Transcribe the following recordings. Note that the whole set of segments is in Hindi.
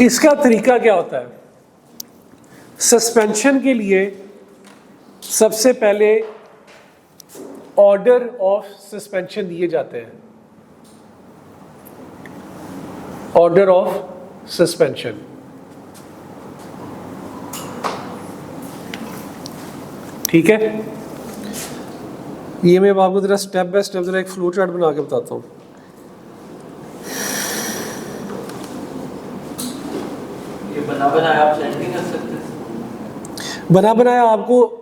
इसका तरीका क्या होता है? सस्पेंशन के लिए सबसे पहले ऑर्डर ऑफ सस्पेंशन दिए जाते हैं। ऑर्डर ऑफ सस्पेंशन, ठीक है। ये मैं आपको जरा स्टेप बाय स्टेप जरा एक फ्लो चार्ट बना के बताता हूँ। ये बना बनाया आप सेंड नहीं कर सकते? बना बनाया आपको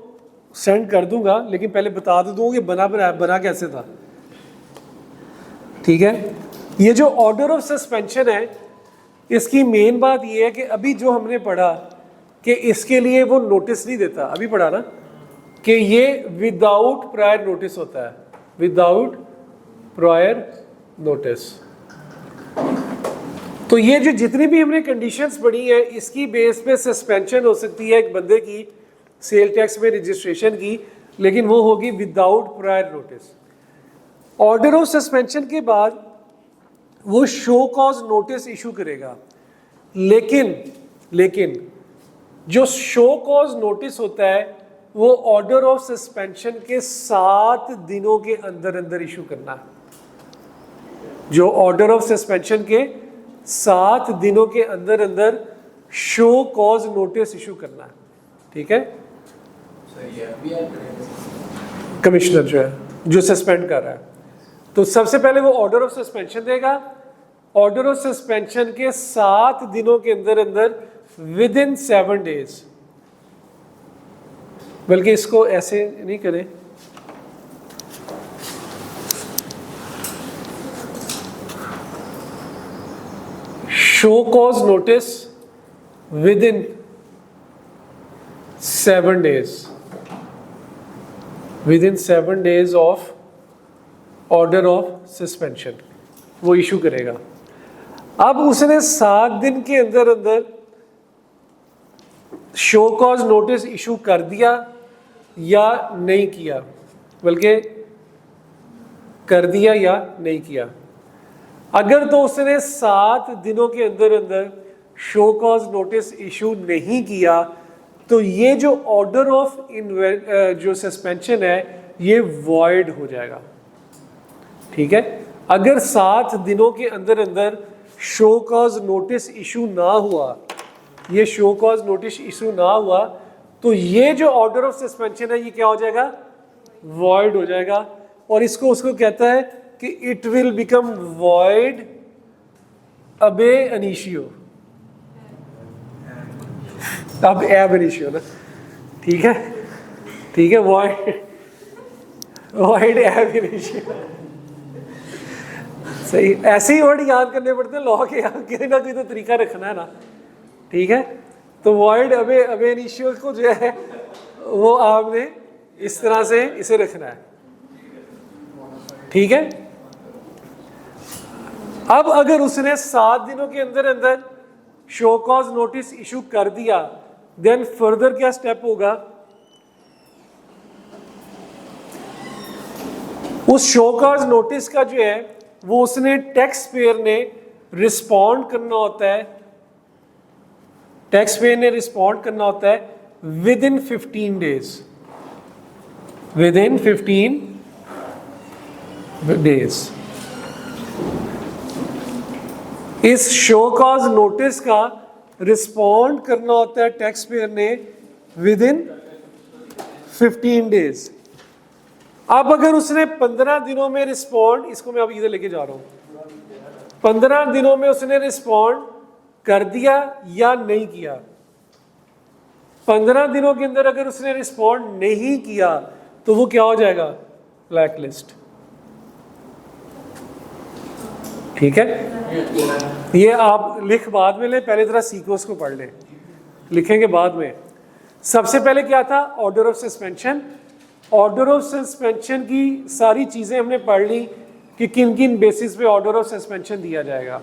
सेंड कर दूंगा, लेकिन पहले बता दूंगा कि बना बनाया बना कैसे था, ठीक है। ये जो ऑर्डर ऑफ सस्पेंशन है, इसकी मेन बात ये है कि अभी जो हमने पढ़ा कि इसके लिए वो नोटिस नहीं देता, अभी पढ़ा ना कि ये विदाउट प्रायर नोटिस होता है, विदाउट प्रायर नोटिस। तो ये जो जितनी भी हमने कंडीशंस पढ़ी हैं, इसकी बेस पे सस्पेंशन हो सकती है एक बंदे की सेल टैक्स में रजिस्ट्रेशन की, लेकिन वो होगी without prior notice. Order of suspension के बाद वो शो कॉज नोटिस इशू करेगा, लेकिन जो शो कॉज नोटिस होता है वो ऑर्डर ऑफ सस्पेंशन के 7 दिनों के अंदर अंदर इशू करना है। जो ऑर्डर ऑफ सस्पेंशन के 7 दिनों के अंदर अंदर शो कॉज नोटिस इशू करना है, ठीक है। कमिश्नर जो है जो सस्पेंड कर रहा है, तो सबसे पहले वो ऑर्डर ऑफ सस्पेंशन देगा। ऑर्डर ऑफ सस्पेंशन के 7 दिनों के अंदर अंदर विद इन 7 डेज, बल्कि इसको ऐसे नहीं करें, show cause notice with in 7 days, with in 7 days of order of suspension वो इशू करेगा। अब उसने 7 दिन के अंदर अंदर शो कॉज नोटिस इशू कर दिया या नहीं किया, बल्कि कर दिया या नहीं किया। अगर तो उसने 7 दिनों के अंदर अंदर शो कॉज नोटिस इशू नहीं किया, तो ये जो ऑर्डर ऑफ जो सस्पेंशन है ये वॉइड हो जाएगा, ठीक है। अगर 7 दिनों के अंदर अंदर शो कॉज नोटिस इशू ना हुआ, ये शो कॉज नोटिस इशू ना हुआ, तो ये जो ऑर्डर ऑफ सस्पेंशन है ये क्या हो जाएगा? वॉइड हो जाएगा। और इसको उसको कहता है कि इट विल बिकम वॉइड अबे अनिशियो, अब एब अनिशियो ना, ठीक है, ठीक है, वॉइड वॉइड एब अनिशियो। सही, ऐसे ही वर्ड याद करने पड़ते हैं लॉ के, किसी ना कोई तो तरीका रखना है ना, ठीक है। तो वॉइड अबे इनिशियो को जो है वो आपने इस तरह से इसे रखना है, ठीक है। अब अगर उसने 7 दिनों के अंदर अंदर शो कॉज नोटिस इशू कर दिया, देन फर्दर क्या स्टेप होगा? उस शो कॉज नोटिस का जो है वो उसने टैक्स पेयर ने रिस्पॉन्ड करना होता है, टैक्स पेयर ने रिस्पॉन्ड करना होता है with in 15 days, with in 15 days. इस शो कॉज नोटिस का रिस्पॉन्ड करना होता है टैक्स पेयर ने विद इन 15 डेज। अब अगर उसने 15 दिनों में रिस्पॉन्ड, इसको मैं अब इधर लेके जा रहा हूं, 15 दिनों में उसने रिस्पॉन्ड कर दिया या नहीं किया, 15 दिनों के अंदर अगर उसने रिस्पॉन्ड नहीं किया तो वो क्या हो जाएगा? ब्लैक लिस्ट, ठीक है। ये आप लिख बाद में ले, पहले जरा सीक्वेंस को पढ़ ले, लिखेंगे बाद में। सबसे पहले क्या था? Order of suspension. Order of suspension की सारी चीजें हमने पढ़ ली कि किन किन बेसिस पे ऑर्डर ऑफ सस्पेंशन दिया जाएगा।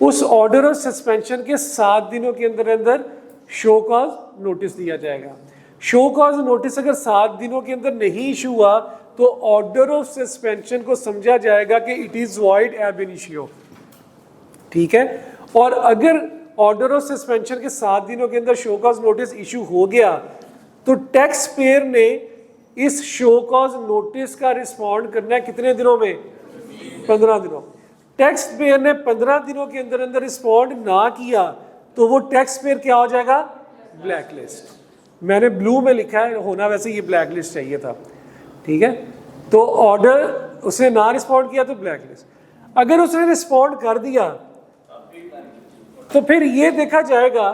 उस ऑर्डर ऑफ सस्पेंशन के 7 दिनों के अंदर अंदर शो कॉज नोटिस दिया जाएगा। शो कॉज नोटिस अगर 7 दिनों के अंदर नहीं इशू हुआ तो ऑर्डर ऑफ सस्पेंशन को समझा जाएगा कि it is void ab initio, ठीक है। और अगर ऑर्डर ऑफ सस्पेंशन के 7 दिनों के अंदर शो कॉज नोटिस इशू हो गया तो टैक्स पेयर ने इस शो कॉज नोटिस का रिस्पॉन्ड करना है कितने दिनों में? 15 दिनों। टैक्स पेयर ने 15 दिनों के अंदर अंदर रिस्पॉन्ड ना किया तो वो टैक्स पेयर क्या हो जाएगा? Black list. मैंने ब्लू में लिखा है, होना वैसे ये ब्लैक लिस्ट चाहिए था, ठीक है। तो ऑर्डर उसने ना रिस्पॉन्ड किया तो ब्लैक लिस्ट। अगर उसने रिस्पॉन्ड कर दिया तो फिर ये देखा जाएगा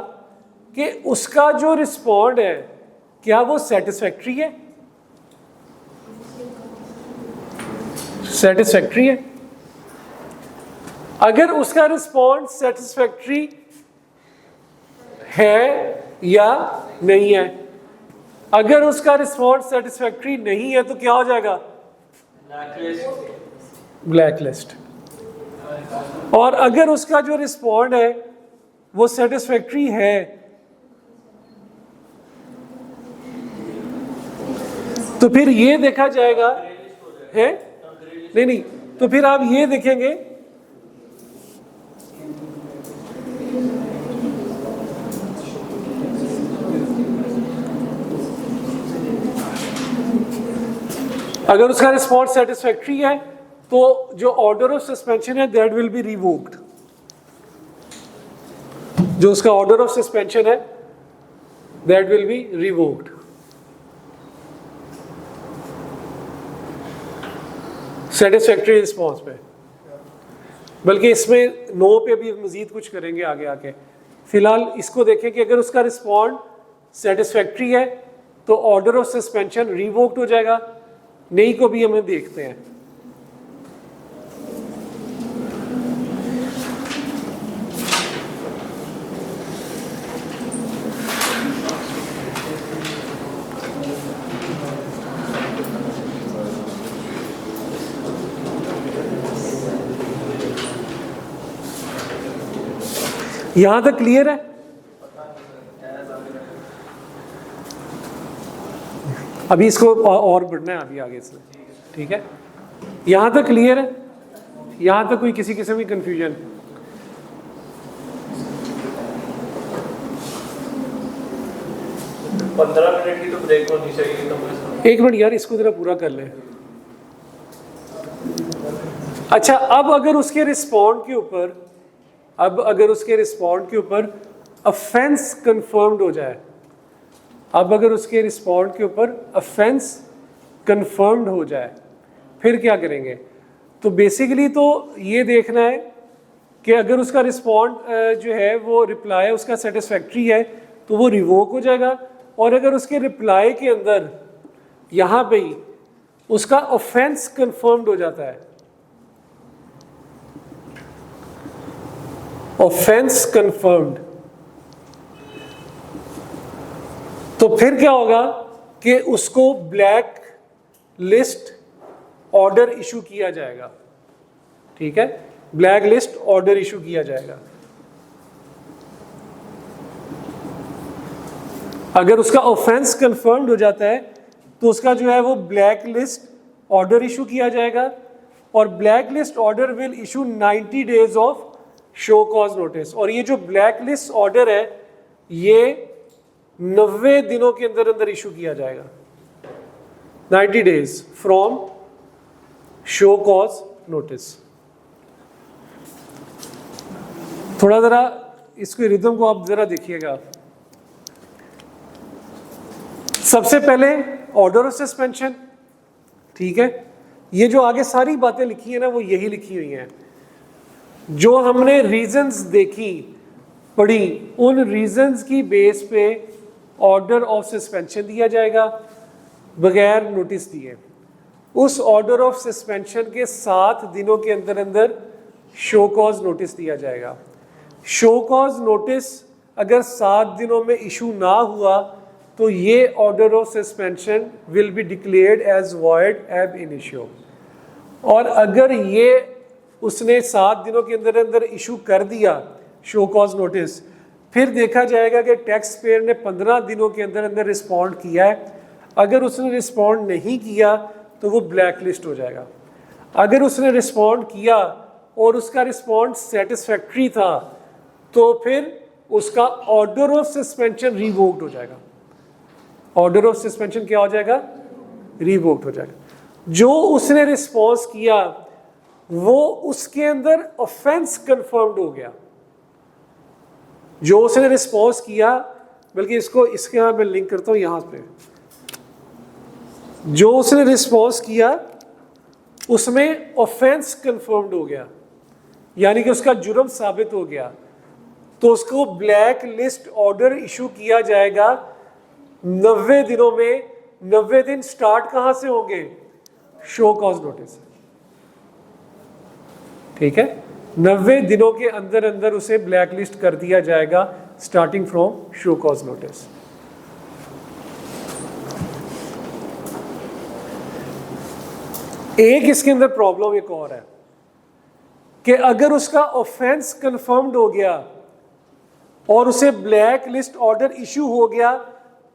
कि उसका जो रिस्पॉन्ड है क्या वो सेटिस्फैक्ट्री है? सेटिस्फैक्ट्री है। अगर उसका रिस्पॉन्ड सेटिस्फैक्ट्री है या नहीं है, अगर उसका रिस्पॉन्ड सेटिस्फैक्ट्री नहीं है तो क्या हो जाएगा? Black list. और अगर उसका जो रिस्पॉन्ड है वो सेटिस्फैक्ट्री है तो फिर ये देखा जाएगा है नहीं, तो फिर आप ये देखेंगे अगर उसका रिस्पॉन्स सेटिस्फैक्ट्री है तो जो ऑर्डर ऑफ सस्पेंशन है दैट विल बी रिवोक्ड। जो उसका ऑर्डर ऑफ सस्पेंशन है that will be revoked. Satisfactory response पे, बल्कि इसमें नो पे भी मजीद कुछ करेंगे आगे आके। फिलहाल इसको देखें कि अगर उसका रिस्पॉन्ड सेटिस्फैक्ट्री है तो ऑर्डर ऑफ सस्पेंशन रिवोक्ड हो जाएगा, नहीं को भी हमें देखते हैं। यहां तक क्लियर है? अभी इसको और बढ़ना है अभी आगे से, ठीक है। यहां तक क्लियर है? यहां तक कोई किसी किस्म की कंफ्यूजन? पंद्रह मिनट की तो ब्रेक होनी चाहिए कम से कम। एक मिनट यार, इसको जरा पूरा कर लें। अच्छा, अब अगर उसके रिस्पॉन्ड के ऊपर अफेंस कंफर्म्ड हो जाए, अब अगर उसके रिस्पॉन्ड के ऊपर अफेंस कंफर्म्ड हो जाए फिर क्या करेंगे? तो बेसिकली तो ये देखना है कि अगर उसका रिस्पॉन्ड जो है वो रिप्लाई उसका सेटिस्फैक्ट्री है तो वो रिवोक हो जाएगा, और अगर उसके रिप्लाई के अंदर यहाँ पे ही उसका ऑफेंस कंफर्म्ड हो जाता है, ऑफेंस कंफर्म्ड, तो फिर क्या होगा कि उसको ब्लैक लिस्ट ऑर्डर इशू किया जाएगा, ठीक है। ब्लैक लिस्ट ऑर्डर इशू किया जाएगा। अगर उसका ऑफेंस कंफर्म्ड हो जाता है तो उसका जो है वो ब्लैक लिस्ट ऑर्डर इशू किया जाएगा, और black list order will issue 90 days of show cause notice. और ये जो ब्लैक लिस्ट ऑर्डर है ये 90 दिनों के अंदर अंदर इशू किया जाएगा, 90 days from show cause notice. थोड़ा जरा इसको रिदम को आप जरा देखिएगा। सबसे पहले ऑर्डर ऑफ सस्पेंशन, ठीक है। ये जो आगे सारी बातें लिखी है ना वो यही लिखी हुई हैं। जो हमने रीजंस देखी पढ़ी उन रीजंस की बेस पे ऑर्डर ऑफ सस्पेंशन दिया जाएगा बगैर नोटिस दिए। उस ऑर्डर ऑफ सस्पेंशन के 7 दिनों के अंदर अंदर शो कॉज नोटिस दिया जाएगा। शो कॉज नोटिस अगर 7 दिनों में इशू ना हुआ तो ये order of suspension will be declared as void ab initio. और अगर ये उसने 7 दिनों के अंदर अंदर इशू कर दिया शो कॉज नोटिस, फिर देखा जाएगा कि टैक्स पेयर ने 15 दिनों के अंदर अंदर रिस्पॉन्ड किया है। अगर उसने रिस्पॉन्ड नहीं किया तो वो ब्लैक लिस्ट हो जाएगा। अगर उसने रिस्पॉन्ड किया और उसका रिस्पॉन्ड सेटिस्फैक्ट्री था तो फिर उसका ऑर्डर ऑफ सस्पेंशन रिवोक्ड हो जाएगा। ऑर्डर ऑफ सस्पेंशन क्या हो जाएगा? रिवोक्ड हो जाएगा। जो उसने रिस्पॉन्स किया वो उसके अंदर ऑफेंस कंफर्म्ड हो गया। जो उसने रिस्पॉन्स किया, बल्कि इसको इसके यहां मैं लिंक करता हूं यहां पे, जो उसने रिस्पॉन्स किया उसमें ऑफेंस कंफर्म्ड हो गया, यानी कि उसका जुर्म साबित हो गया, तो उसको ब्लैक लिस्ट ऑर्डर इशू किया जाएगा 90 दिनों में। 90 दिन स्टार्ट कहां से होंगे? Show cause notice. ठीक है, 90 दिनों के अंदर अंदर उसे ब्लैक लिस्ट कर दिया जाएगा starting from show cause notice. एक इसके अंदर प्रॉब्लम एक और है कि अगर उसका ऑफेंस कंफर्म्ड हो गया और उसे ब्लैक लिस्ट ऑर्डर इशू हो गया,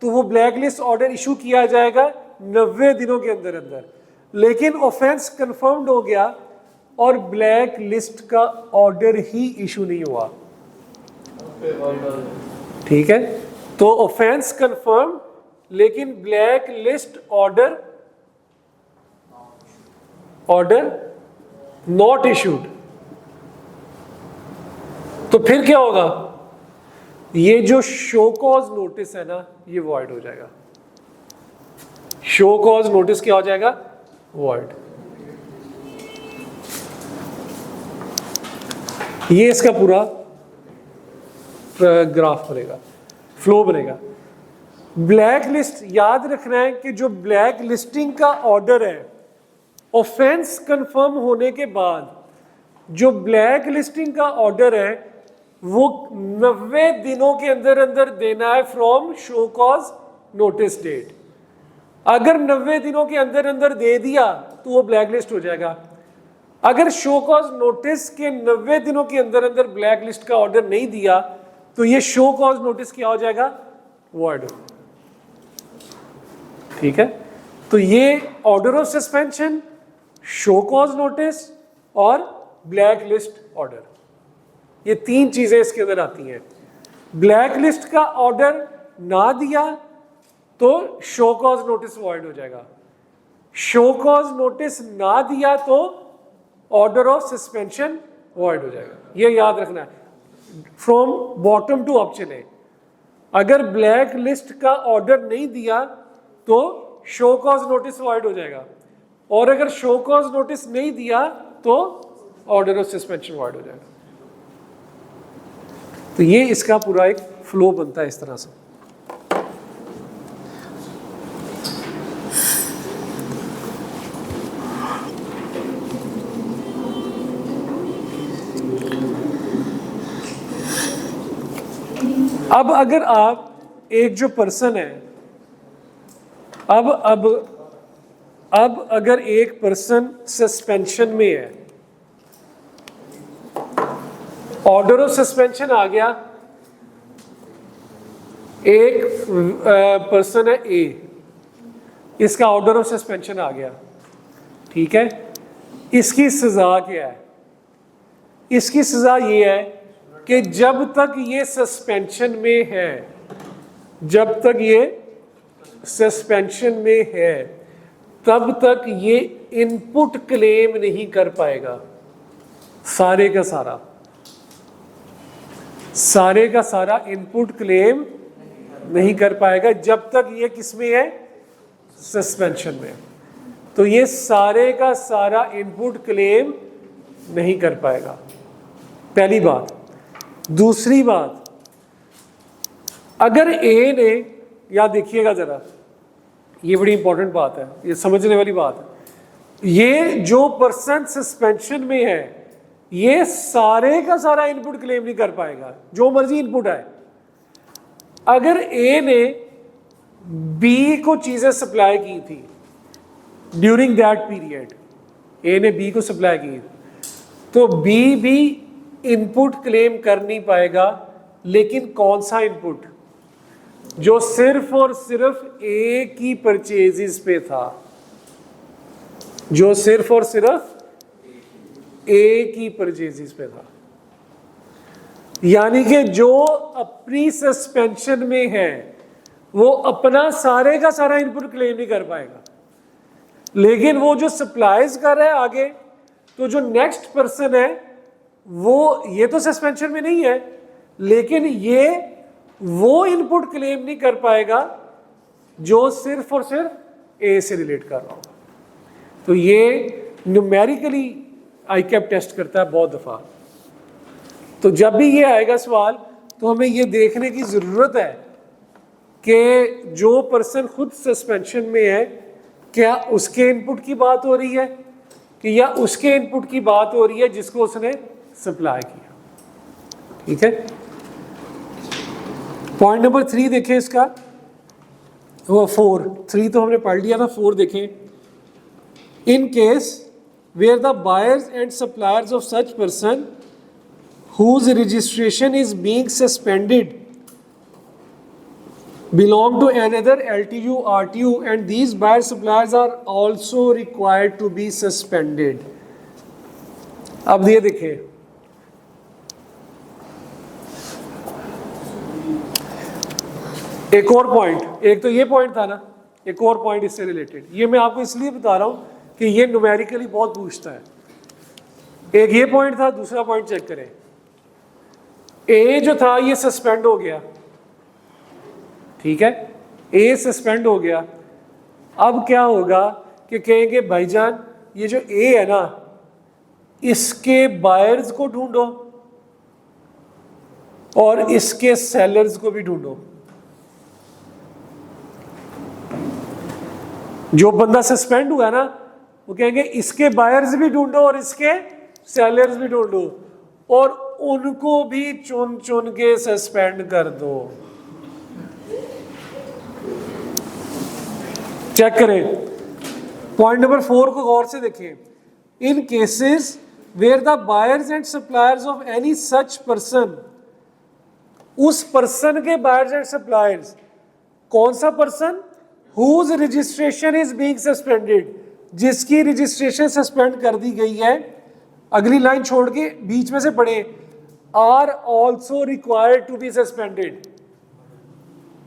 तो वो ब्लैक लिस्ट ऑर्डर इशू किया जाएगा 90 दिनों के अंदर अंदर। लेकिन ऑफेंस कंफर्म्ड हो गया और ब्लैक लिस्ट का ऑर्डर ही इशू नहीं हुआ। ठीक है, तो ऑफेंस कंफर्म लेकिन black list order not issued, तो फिर क्या होगा? ये जो शो कॉज नोटिस है ना, ये वॉइड हो जाएगा। शो कॉज नोटिस क्या हो जाएगा? वॉइड। ये इसका पूरा ग्राफ बनेगा, फ्लो बनेगा। ब्लैक लिस्ट याद रखना है कि जो ब्लैक लिस्टिंग का ऑर्डर है, ऑफेंस कंफर्म होने के बाद जो ब्लैक लिस्टिंग का ऑर्डर है वो 90 दिनों के अंदर अंदर देना है from show cause notice date. अगर 90 दिनों के अंदर अंदर दे दिया तो वो ब्लैक लिस्ट हो जाएगा। अगर शो कॉज नोटिस के 90 दिनों के अंदर अंदर ब्लैक लिस्ट का ऑर्डर नहीं दिया तो ये शो कॉज नोटिस क्या हो जाएगा? वॉइड। ठीक है, तो ये order of suspension, show cause notice और ब्लैक लिस्ट ऑर्डर, ये तीन चीजें इसके अंदर आती हैं। ब्लैक लिस्ट का ऑर्डर ना दिया तो शो कॉज नोटिस वॉइड हो जाएगा। शो कॉज नोटिस ना दिया तो ऑर्डर ऑफ सस्पेंशन वॉइड हो जाएगा। ये याद रखना है, फ्रॉम बॉटम टू अप चले। अगर ब्लैक लिस्ट का ऑर्डर नहीं दिया तो शो कॉज नोटिस वॉइड हो जाएगा, और अगर शो कॉज नोटिस नहीं दिया तो ऑर्डर ऑफ सस्पेंशन वॉइड हो जाएगा। तो ये इसका पूरा एक फ्लो बनता है इस तरह से। अब अगर आप एक जो पर्सन है, अब अगर एक पर्सन सस्पेंशन में है, ऑर्डर ऑफ सस्पेंशन आ गया, एक पर्सन है ए, इसका ऑर्डर ऑफ सस्पेंशन आ गया। ठीक है, इसकी सजा क्या है? इसकी सजा ये है कि जब तक ये सस्पेंशन में है, जब तक ये सस्पेंशन में है, तब तक ये इनपुट क्लेम नहीं कर पाएगा। सारे का सारा इनपुट क्लेम नहीं कर पाएगा जब तक ये किसमें है? सस्पेंशन में। तो ये सारे का सारा इनपुट क्लेम नहीं कर पाएगा, पहली बात। दूसरी बात, अगर ए ने, या देखिएगा जरा, ये बड़ी इंपॉर्टेंट बात है, ये समझने वाली बात है। ये जो पर्सन सस्पेंशन में है, ये सारे का सारा इनपुट क्लेम नहीं कर पाएगा, जो मर्जी इनपुट आए। अगर ए ने बी को चीजें सप्लाई की थी ड्यूरिंग दैट पीरियड, ए ने बी को सप्लाई की, तो बी भी इनपुट क्लेम कर नहीं पाएगा। लेकिन कौन सा इनपुट? जो सिर्फ और सिर्फ ए की परचेजेस पे था, जो सिर्फ और सिर्फ ए की परचेजेस पे था। यानी कि जो अपनी सस्पेंशन में है वो अपना सारे का सारा इनपुट क्लेम नहीं कर पाएगा, लेकिन वो जो सप्लाईज कर रहा है आगे, तो जो नेक्स्ट पर्सन है वो ये तो सस्पेंशन में नहीं है, लेकिन ये वो इनपुट क्लेम नहीं कर पाएगा जो सिर्फ और सिर्फ ए से रिलेट कर रहा होगा। तो ये न्यूमेरिकली आईकैप टेस्ट करता है बहुत दफ़ा। तो जब भी ये आएगा सवाल तो हमें ये देखने की ज़रूरत है कि जो पर्सन खुद सस्पेंशन में है क्या उसके इनपुट की बात हो रही है कि या उसके इनपुट की बात हो रही है जिसको उसने सप्लाई किया। ठीक है, पॉइंट नंबर 3 देखें इसका, वो 3 तो हमने पढ़ लिया था, 4 देखें। In case where the buyers and suppliers of such person whose registration is being suspended belong to another LTU, RTU, and these buyer suppliers are also required to be suspended. अब ये देखें, एक और पॉइंट, एक तो ये पॉइंट था ना, एक और पॉइंट इससे रिलेटेड, ये मैं आपको इसलिए बता रहा हूं कि ये न्यूमेरिकली बहुत पूछता है। एक ये पॉइंट था, दूसरा पॉइंट चेक करें। ए जो था ये सस्पेंड हो गया, ठीक है, ए सस्पेंड हो गया। अब क्या होगा कि कहेंगे भाईजान ये जो ए है ना इसके बायर्स को ढूंढो और इसके सेलर्स को भी ढूंढो। जो बंदा सस्पेंड हुआ ना वो कहेंगे इसके बायर्स भी ढूंढो और इसके सेलर्स भी ढूंढो और उनको भी चुन चुन के सस्पेंड कर दो। चेक करें, पॉइंट नंबर 4 को गौर से देखें। In cases where the buyers and suppliers of any such person, उस पर्सन के बायर्स एंड सप्लायर्स, कौन सा person? Whose registration is being suspended, जिसकी रजिस्ट्रेशन सस्पेंड कर दी गई है। अगली लाइन छोड़ के बीच में से पढ़े, are also required to be suspended,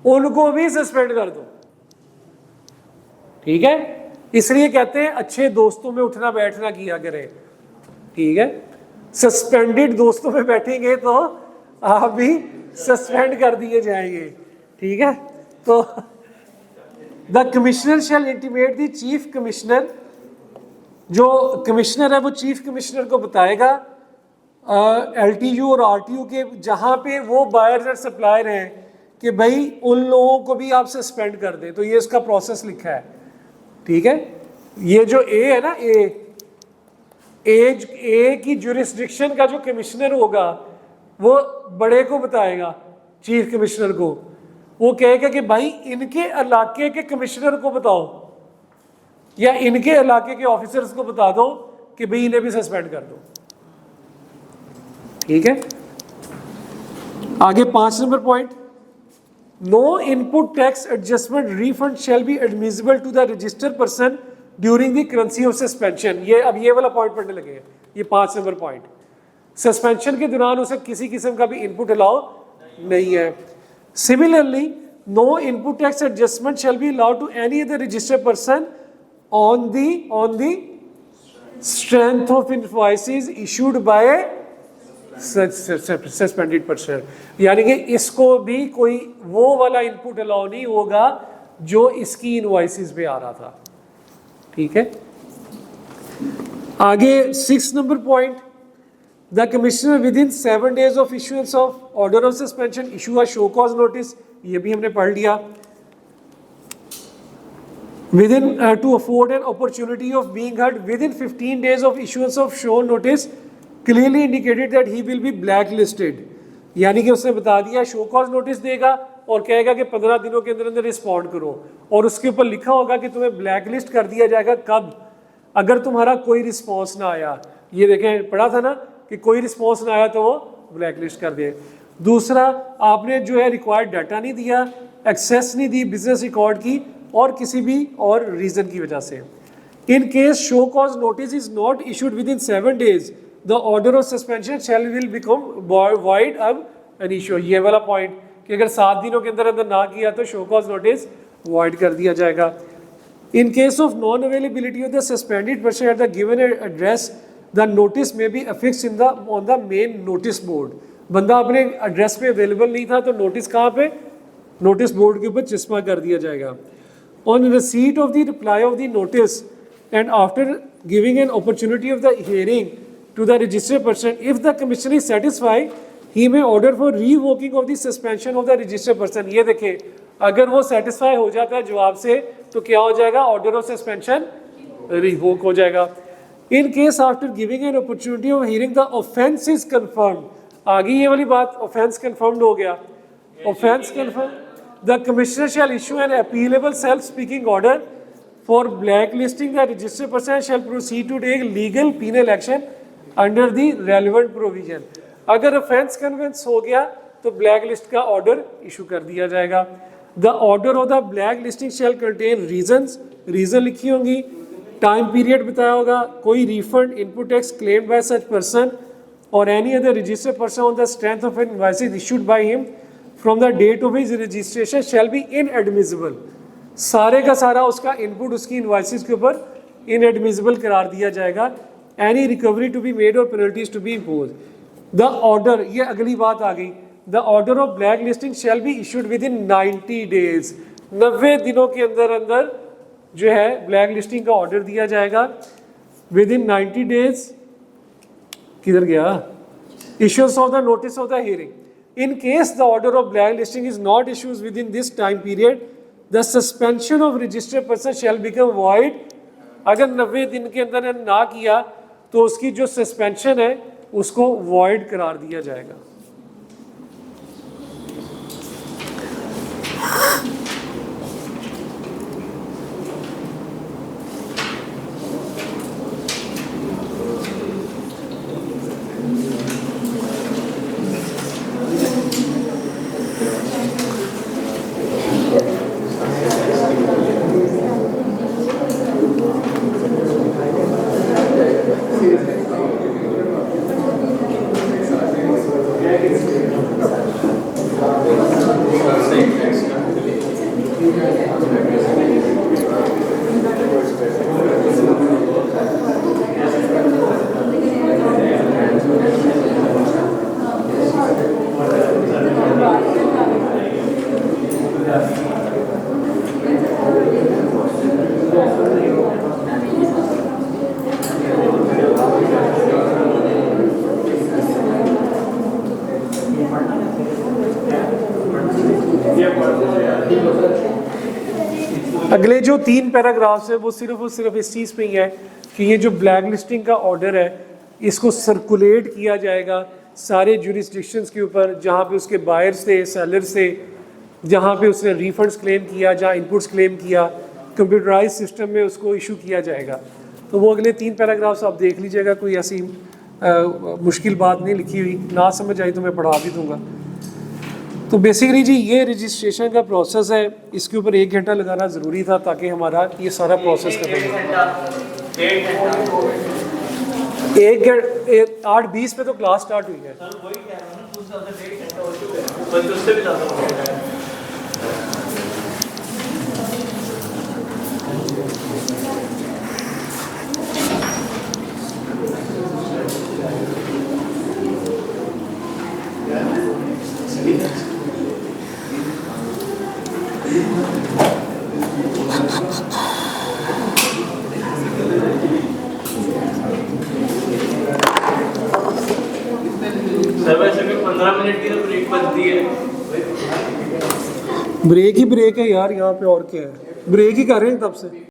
उनको भी सस्पेंड कर दो। ठीक है, इसलिए कहते हैं अच्छे दोस्तों में उठना बैठना किया करें। ठीक है, सस्पेंडेड दोस्तों में बैठेंगे तो आप भी सस्पेंड कर दिए जाएंगे। ठीक है, तो the commissioner shall intimate the chief commissioner, जो कमिश्नर है वो चीफ कमिश्नर को बताएगा एलटीयू और आरटीयू के जहाँ पे वो बायर्स और सप्लायर हैं कि भाई उन लोगों को भी आप सस्पेंड कर दें। तो ये इसका प्रोसेस लिखा है। ठीक है, ये जो ए है ना, ए की जुरिस्डिक्शन का जो कमिश्नर होगा वो बड़े को बताएगा, चीफ कमिश्नर को। वो कहेगा कि भाई इनके इलाके के कमिश्नर को बताओ या इनके इलाके के ऑफिसर्स को बता दो कि भाई इन्हें भी सस्पेंड कर दो। ठीक है, आगे 5 number point, no input tax adjustment refund shall be admissible to the registered person during the currency of suspension. ये अब ये वाला पॉइंट पढ़ने लगे हैं, ये 5 नंबर पॉइंट। सस्पेंशन के दौरान उसे किसी किस्म का भी इनपुट अलाउ नहीं है। Similarly no input tax adjustment shall be allowed to any other registered person on the strength of invoices issued by suspended person. यानी कि इसको भी कोई वो वाला इनपुट अलाउ नहीं होगा जो इसकी इनवॉइसेस पे आ रहा था। ठीक है, आगे 6 number point, the commissioner with in 7 days of issuance of order of suspension issue a show cause notice. ये भी हमने पढ़ लिया। within to afford an opportunity of being heard within 15 days of issuance of show notice clearly indicated that he will be blacklisted। यानी कि उसने बता दिया शो कॉज नोटिस देगा और कहेगा कि 15 दिनों के अंदर अंदर रिस्पॉन्ड करो, और उसके ऊपर लिखा होगा कि तुम्हें ब्लैकलिस्ट कर दिया जाएगा कब? अगर तुम्हारा कोई रिस्पॉन्स ना आया। ये देखें, पढ़ा था ना कि कोई रिस्पॉन्स ना आया तो वो ब्लैकलिस्ट कर दे। दूसरा, आपने जो है रिक्वायर्ड डाटा नहीं दिया, एक्सेस नहीं दी बिजनेस रिकॉर्ड की और किसी भी और रीजन की वजह से। In case show cause notice is not issued with in 7 days, the order of suspension shell will become void अब एन इशू। ये वाला पॉइंट कि अगर 7 दिनों के अंदर अंदर ना किया तो शो कॉज नोटिस वॉइड कर दिया जाएगा। In case of non availability of the suspended person at the given address the notice में be affix in the on the main notice board. बंदा अपने एड्रेस पे अवेलेबल नहीं था तो नोटिस कहाँ पे, नोटिस बोर्ड के ऊपर चस्पा कर दिया जाएगा। On receipt of the reply of the notice and after giving an opportunity of the hearing to the registered person if the commissioner is satisfied he may order for revoking of the suspension of the registered person. ये देखें, अगर वो सेटिस्फाई हो जाता है जवाब से तो क्या हो जाएगा, ऑर्डर ऑफ सस्पेंशन रिवोक हो जाएगा। In case after giving an opportunity of hearing the offence is confirmed, आगे ये वाली बात, ऑफेंस कंफर्म्ड हो गया, offence confirm, the commissioner shall issue an appealable self speaking order for black listing the registered person shall proceed to take legal penal action under the relevant provision. अगर ऑफेंस कन्विंस हो गया तो ब्लैक लिस्ट का ऑर्डर इशू कर दिया जाएगा। The order of the black listing shall contain reasons, reason लिखी होंगी, टाइम पीरियड बताया होगा, कोई refund input tax claimed by such person और any other registered person on the strength of an invoices issued by him from the date of his registration shall be inadmissible. सारे का सारा उसका इनपुट उसकी इनवॉइसेस के ऊपर इनएडमिसिबल करार दिया जाएगा। Any recovery to be made और penalties to be impose. The order, ये अगली बात आ गई, the order of black listing shall be issued within 90 days. 90 दिनों के अंदर अंदर जो है ब्लैक लिस्टिंग का ऑर्डर दिया जाएगा। विद इन 90 डेज, किधर गया, issues of the notice of the hearing. In case the order of black listing is not issues with in this time period the suspension of registered person shell become void. अगर 90 दिन के अंदर ना किया तो उसकी जो सस्पेंशन है उसको वॉइड करार दिया जाएगा। अगले जो 3 पैराग्राफ्स है वो सिर्फ इस चीज़ पे ही है कि ये जो ब्लैक लिस्टिंग का ऑर्डर है इसको सर्कुलेट किया जाएगा सारे जुरिस्डिक्शंस के ऊपर जहाँ पे उसके बायर्स थे, सेलर्स थे, जहाँ पे उसने रिफंड्स क्लेम किया, जहाँ इनपुट्स क्लेम किया, कंप्यूटराइज सिस्टम में उसको इशू किया जाएगा। तो वो अगले 3 पैराग्राफ्स आप देख लीजिएगा, कोई ऐसी मुश्किल बात नहीं लिखी हुई, ना समझ आई तो मैं पढ़ा भी दूँगा। तो बेसिकली जी ये रजिस्ट्रेशन का प्रोसेस है, इसके ऊपर 1 घंटा लगाना ज़रूरी था ताकि हमारा ये सारा प्रोसेस खत्म हो। 8:20 पे तो क्लास स्टार्ट हुई है। वैसे भी 15 मिनट की तो ब्रेक बनती है। ब्रेक ही ब्रेक है यार, यहाँ पे और क्या है, ब्रेक ही कर रहे हैं तब से।